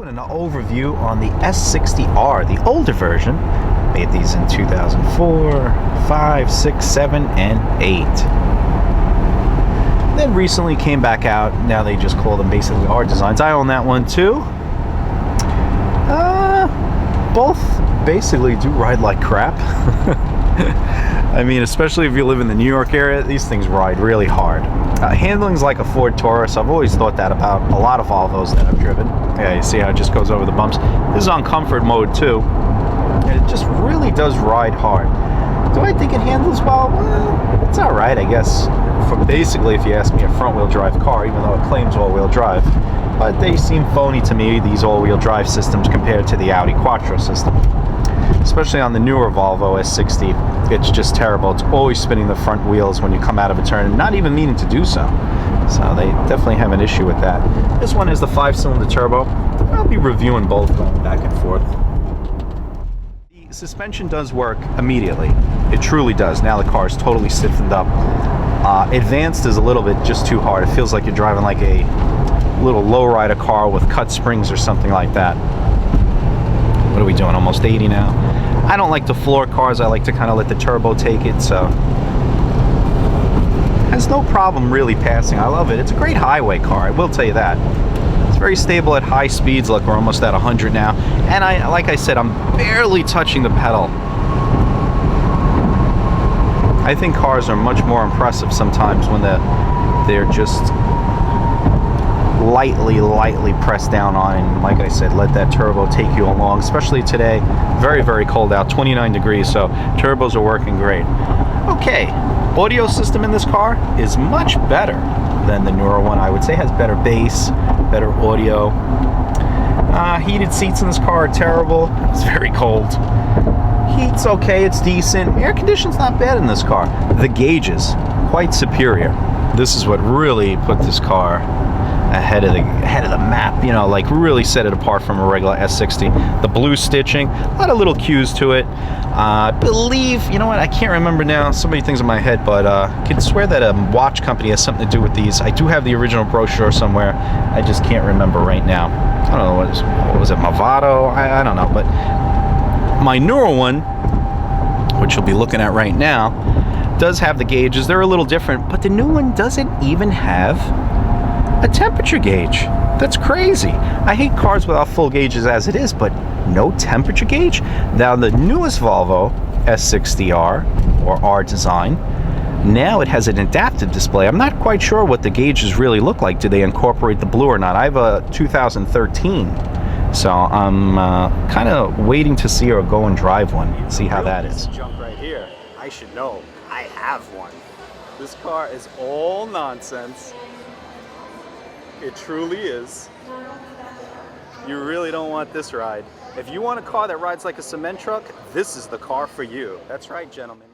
Doing an overview on the S60R, the older version. Made these in 2004, 5, 6, 7, and 8. Then recently came back out. Now they just call them basically R designs. I own that one too. Both basically do ride like crap. I mean, especially if you live in the New York area, these things ride really hard. Handling's like a Ford Taurus. I've always thought that about a lot of Volvos that I've driven. Yeah, you see how it just goes over the bumps. This is on comfort mode too, and it just really does ride hard. Do I think it handles well? Well, it's all right, I guess. Basically, if you ask me, a front-wheel drive car, even though it claims all-wheel drive. But they seem phony to me, these all-wheel drive systems, compared to the Audi Quattro system. Especially on the newer Volvo S60, it's just terrible. It's always spinning the front wheels when you come out of a turn, not even meaning to do so. So they definitely have an issue with that. This one is the 5-cylinder turbo. I'll be reviewing both going back and forth. The suspension does work immediately. It truly does. Now the car is totally stiffened up. Advanced is a little bit just too hard. It feels like you're driving like a little lowrider car with cut springs or something like that. What are we doing? Almost 80 now. I don't like the floor cars. I like to kind of let the turbo take it, so has no problem really passing. I love it. It's a great highway car, I will tell you that. It's very stable at high speeds. Look, we're almost at 100 now, and like I said, I'm barely touching the pedal. I think cars are much more impressive sometimes when they're just lightly pressed down on, and like I said, let that turbo take you along, especially today. Very, very cold out, 29 degrees, so turbos are working great. Okay, audio system in this car is much better than the newer one. I would say has better bass, better audio. Heated seats in this car are terrible. It's very cold. Heat's okay, it's decent. Air conditioning's not bad in this car. The gauges, quite superior. This is what really put this car ahead of the map, you know, like really set it apart from a regular S60. The blue stitching, a lot of little cues to it. I believe, you know what, I can't remember now, so many things in my head, but I can swear that a watch company has something to do with these. I do have the original brochure somewhere. I just can't remember right now. I don't know, what was it, Movado? I don't know, but my newer one, which you'll be looking at right now, does have the gauges. They're a little different, but the new one doesn't even have a temperature gauge. That's crazy. I hate cars without full gauges as it is, but no temperature gauge? Now the newest Volvo S60R, or R design, now it has an adaptive display. I'm not quite sure what the gauges really look like. Do they incorporate the blue or not? I have a 2013, so I'm kind of waiting to see or go and drive one, see how that is. Junk right here. I should know. I have one. This car is all nonsense. It truly is. You really don't want this ride. If you want a car that rides like a cement truck, this is the car for you. That's right, gentlemen.